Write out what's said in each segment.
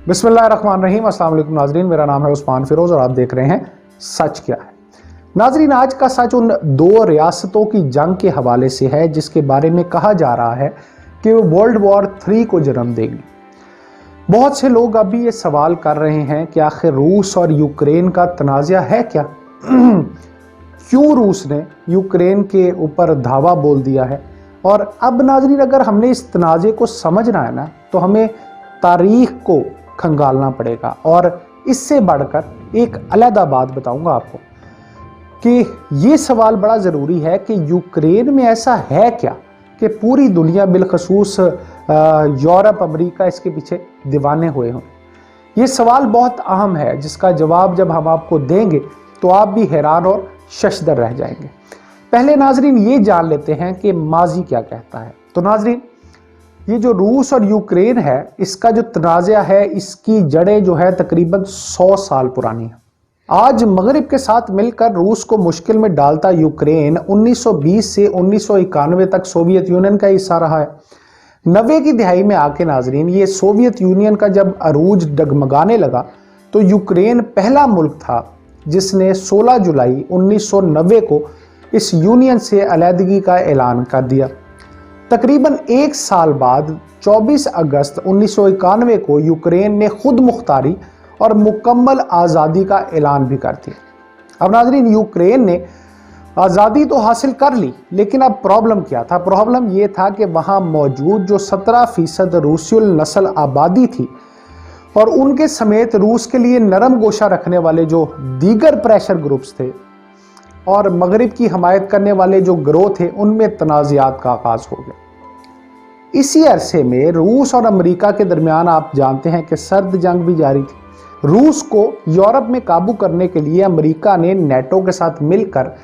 बिस्मिल्लाहिर्रहमानिर्रहीम। अस्सलाम वालेकुम नाजरीन, मेरा नाम है उस्मान फिरोज और आप देख रहे हैं सच क्या है। नाजरीन, आज का सच उन दो रियासतों की जंग के हवाले से है जिसके बारे में कहा जा रहा है कि वो वर्ल्ड वॉर 3 को जन्म देगी। बहुत से लोग अभी ये सवाल कर रहे हैं कि आखिर रूस और यूक्रेन का तनाज़ा है क्या? क्यों रूस ने यूक्रेन के ऊपर धावा बोल दिया है? और अब नाजरीन, अगर हमने इस तनाज़े को समझना है ना, तो हमें तारीख को खंगालना पड़ेगा। और इससे बढ़कर एक अलग बात बताऊंगा आपको कि ये सवाल बड़ा ज़रूरी है कि यूक्रेन में ऐसा है क्या कि पूरी दुनिया बिलखसूस यूरोप, अमेरिका इसके पीछे दीवाने हुए हों। ये सवाल बहुत अहम है जिसका जवाब जब हम आपको देंगे तो आप भी हैरान और शशदर रह जाएंगे। पहले नाजरीन ये जान लेते हैं कि माजी क्या कहता है। तो नाजरीन, ये जो रूस और यूक्रेन है, इसका जो तनाज़ा है, इसकी जड़ें जो है तकरीबन 100 साल पुरानी है। आज मगरिब के साथ मिलकर रूस को मुश्किल में डालता यूक्रेन 1920 से 1991 तक सोवियत यूनियन का हिस्सा रहा है। 90 की दिहाई में आके नाजरीन, ये सोवियत यूनियन का जब अरूज डगमगाने लगा तो यूक्रेन पहला मुल्क था जिसने 16 जुलाई 1990 को इस यूनियन से अलहदगी का ऐलान कर दिया। तकरीबन एक साल बाद 24 अगस्त 1991 को यूक्रेन ने खुद मुख्तारी और मुकम्मल आज़ादी का ऐलान भी कर दिया। अब नाजरीन, यूक्रेन ने आज़ादी तो हासिल कर ली, लेकिन अब प्रॉब्लम क्या था? प्रॉब्लम ये था कि वहाँ मौजूद जो 17% रूसियुल नस्ल आबादी थी और उनके समेत रूस के लिए नरम गोशा रखने वाले जो दीगर प्रेशर ग्रुप्स थे और मगरिब की हमायत करने वाले जो गिरोह थे, उनमें तनाज़ात का आगाज़ हो गया। इसी अरसे में रूस और अमेरिका के दरमियान आप जानते हैं कि सर्द जंग भी जारी थी। रूस को यूरोप में काबू करने के लिए अमेरिका ने नेटो के साथ मिलकर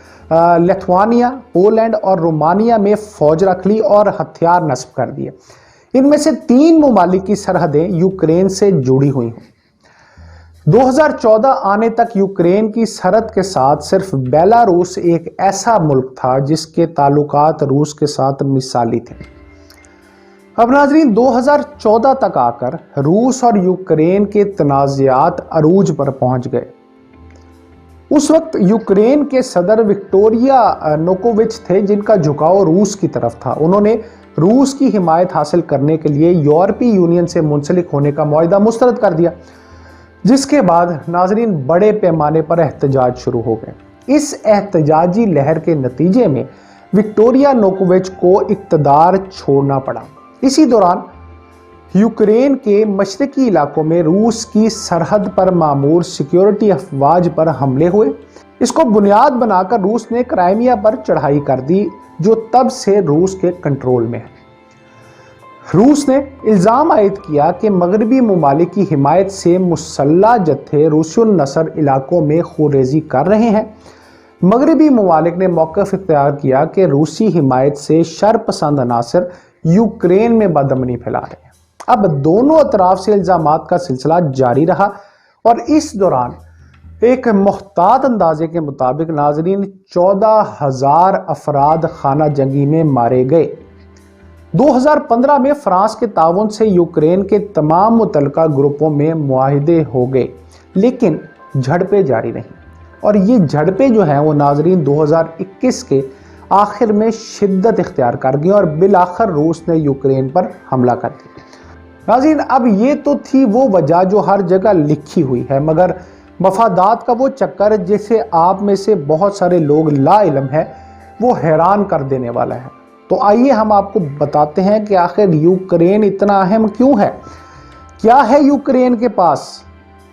लिथुआनिया, पोलैंड और रोमानिया में फौज रख ली और हथियार नस्ब कर दिए। इनमें से 3 ममालिक की सरहदें यूक्रेन से जुड़ी हुई हैं। 2014 आने तक यूक्रेन की सरहद के साथ सिर्फ बेलारूस एक ऐसा मुल्क था जिसके ताल्लुकात रूस के साथ मिसाली थे। अब नाजरीन, 2014 तक आकर रूस और यूक्रेन के तनाज़ात अरूज पर पहुंच गए। उस वक्त यूक्रेन के सदर विक्टोरिया यानुकोविच थे जिनका झुकाव रूस की तरफ था। उन्होंने रूस की हिमायत हासिल करने के लिए यूरोपीय यूनियन से मुंसलिक होने का मुआहदा मुस्तरद कर दिया, जिसके बाद नाजरीन बड़े पैमाने पर एहतजाज शुरू हो गए। इस एहतजाजी लहर के नतीजे में विक्टोरिया यानुकोविच को इक़्तिदार छोड़ना पड़ा। इसी दौरान यूक्रेन के मशरकी इलाकों में रूस की सरहद पर मामूर सिक्योरिटी अफवाज पर हमले हुए। इसको बुनियाद बनाकर रूस ने क्राइमिया पर चढ़ाई कर दी, जो तब से रूस के कंट्रोल में है। रूस ने इल्ज़ाम आयद किया कि मगरबी ममालिक की हिमायत से मुसल्लह जत्थे रूसियुल नस्र इलाकों में खूरेजी कर रहे हैं। मगरबी ममालिक ने मौक़िफ़ इख्तियार किया कि रूसी हिमायत से शरपसंद अनासर यूक्रेन में बदअमनी फैला रहे हैं। अब दोनों अतराफ से इल्ज़ामात का सिलसिला जारी रहा और इस दौरान एक मुख्तात अंदाजे के मुताबिक नाजरीन 14,000 अफराद खाना जंगी में मारे गए। 2015 में फ्रांस के ताउन से यूक्रेन के तमाम मुतलका ग्रुपों में मुआहिदे हो गए, लेकिन झड़पें जारी रहीं। और ये झड़पें जो हैं वो नाजरीन 2021 के आखिर में शिद्दत इख्तियार कर गई और बिलाखिर रूस ने यूक्रेन पर हमला कर दिया। नाज़रीन, अब ये तो थी वो वजह जो हर जगह लिखी हुई है, मगर मफादात का वो चक्कर जिसे आप में से बहुत सारे लोग ला इल्म है, वो हैरान कर देने वाला है। तो आइए हम आपको बताते हैं कि आखिर यूक्रेन इतना अहम क्यों है। क्या है यूक्रेन के पास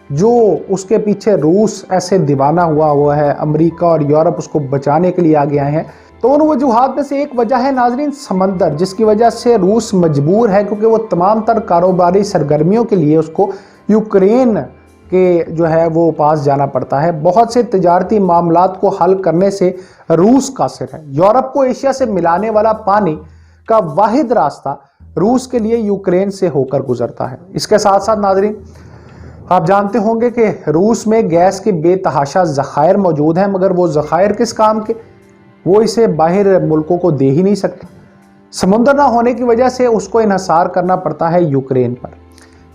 जो उसके पीछे रूस ऐसे दीवाना हुआ है, अमेरिका और यूरोप उसको बचाने के लिए आगे आए हैं। तो उन वजूहात में से एक वजह है नाजरीन समंदर, जिसकी वजह से रूस मजबूर है, क्योंकि वो तमाम तर कारोबारी सरगर्मियों के लिए उसको यूक्रेन के जो है वो पास जाना पड़ता है। बहुत से तिजारती मामलात को हल करने से रूस कासिर है। यूरोप को एशिया से मिलाने वाला पानी का वाहिद रास्ता रूस के लिए यूक्रेन से होकर गुजरता है। इसके साथ साथ नाजरीन, आप जानते होंगे कि रूस में गैस के बेतहाशा ज़खायर मौजूद हैं, मगर वो ज़खायर किस काम के, वो इसे बाहर मुल्कों को दे ही नहीं सकता। समुंदर ना होने की वजह से उसको इन्हसार करना पड़ता है यूक्रेन पर।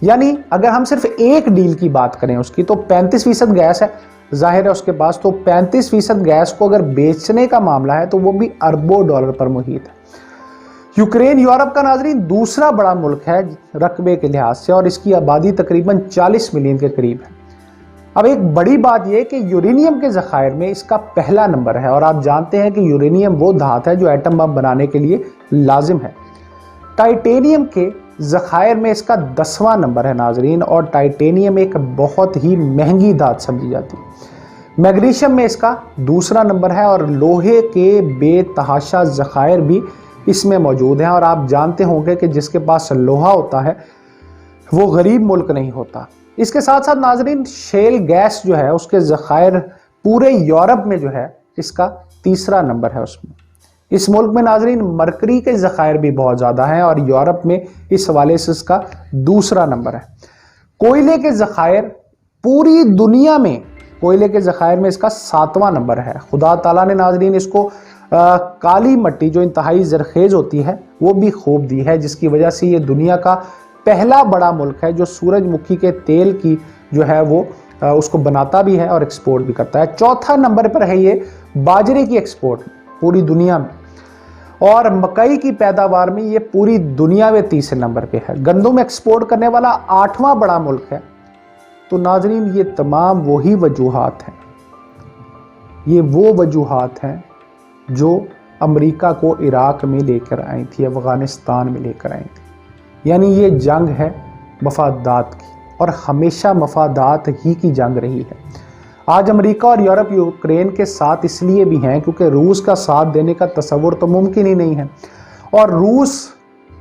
یعنی اگر ہم صرف ایک ڈیل کی بات کریں اس کی، تو 35% گیس ہے ظاہر ہے اس کے پاس، تو 35% گیس کو اگر بیچنے کا معاملہ ہے تو وہ بھی اربوں ڈالر پر محیط ہے۔ یوکرین یورپ کا ناظرین دوسرا بڑا ملک ہے رقبے کے لحاظ سے، اور اس کی آبادی تقریباً 40 ملین کے قریب ہے۔ اب ایک بڑی بات یہ کہ یورینیم کے ذخائر میں اس کا پہلا نمبر ہے، اور آپ جانتے ہیں کہ یورینیم وہ دھات ہے جو ایٹم بم بنانے کے لیے لازم ہے۔ ٹائٹینیم کے ذخائر میں اس کا 10واں نمبر ہے ناظرین، اور ٹائٹینیم ایک بہت ہی مہنگی دھات سمجھی جاتی ہے۔ میگنیشیم میں اس کا دوسرا نمبر ہے، اور لوہے کے بے تحاشا ذخائر بھی اس میں موجود ہیں، اور آپ جانتے ہوں گے کہ جس کے پاس لوہا ہوتا ہے وہ غریب ملک نہیں ہوتا۔ اس کے ساتھ ساتھ ناظرین شیل گیس جو ہے اس کے ذخائر پورے یورپ میں جو ہے اس کا تیسرا نمبر ہے۔ اس ملک میں ناظرین مرکری کے ذخائر بھی بہت زیادہ ہیں، اور یورپ میں اس حوالے سے اس کا دوسرا نمبر ہے۔ کوئلے کے ذخائر پوری دنیا میں، کوئلے کے ذخائر میں اس کا 7واں نمبر ہے۔ خدا تعالیٰ نے ناظرین اس کو کالی مٹی جو انتہائی زرخیز ہوتی ہے وہ بھی خوب دی ہے، جس کی وجہ سے یہ دنیا کا پہلا بڑا ملک ہے جو سورج مکھی کے تیل کی جو ہے وہ اس کو بناتا بھی ہے اور ایکسپورٹ بھی کرتا ہے۔ چوتھا نمبر پر ہے یہ باجرے کی ایکسپورٹ پوری دنیا میں، اور مکئی کی پیداوار میں یہ پوری دنیا میں تیسرے نمبر پہ ہے۔ گندم ایکسپورٹ کرنے والا 8واں بڑا ملک ہے۔ تو ناظرین یہ تمام وہی وجوہات ہیں، یہ وہ وجوہات ہیں جو امریکہ کو عراق میں لے کر آئی تھی، افغانستان میں لے کر آئی تھی۔ یعنی یہ جنگ ہے مفادات کی، اور ہمیشہ مفادات ہی کی جنگ رہی ہے۔ آج امریکہ اور یورپ یوکرین کے ساتھ اس لیے بھی ہیں کیونکہ روس کا ساتھ دینے کا تصور تو ممکن ہی نہیں ہے، اور روس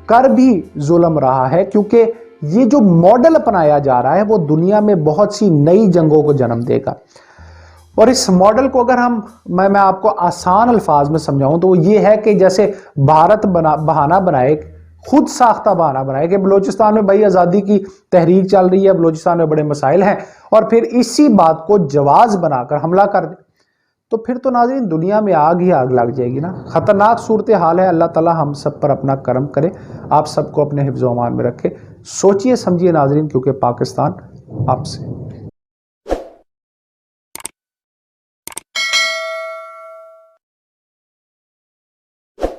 کر بھی ظلم رہا ہے، کیونکہ یہ جو ماڈل اپنایا جا رہا ہے وہ دنیا میں بہت سی نئی جنگوں کو جنم دے گا۔ اور اس ماڈل کو اگر میں آپ کو آسان الفاظ میں سمجھاؤں تو وہ یہ ہے کہ جیسے بھارت بہانہ بنائے، خود ساختہ بہانہ بنائے کہ بلوچستان میں بھائی آزادی کی تحریک چل رہی ہے، بلوچستان میں بڑے مسائل ہیں، اور پھر اسی بات کو جواز بنا کر حملہ کر دے، تو پھر تو ناظرین دنیا میں آگ ہی آگ لگ جائے گی نا۔ خطرناک صورتحال ہے۔ اللہ تعالی ہم سب پر اپنا کرم کرے، آپ سب کو اپنے حفظ و امان میں رکھے۔ سوچئے سمجھیے ناظرین، کیونکہ پاکستان آپ سے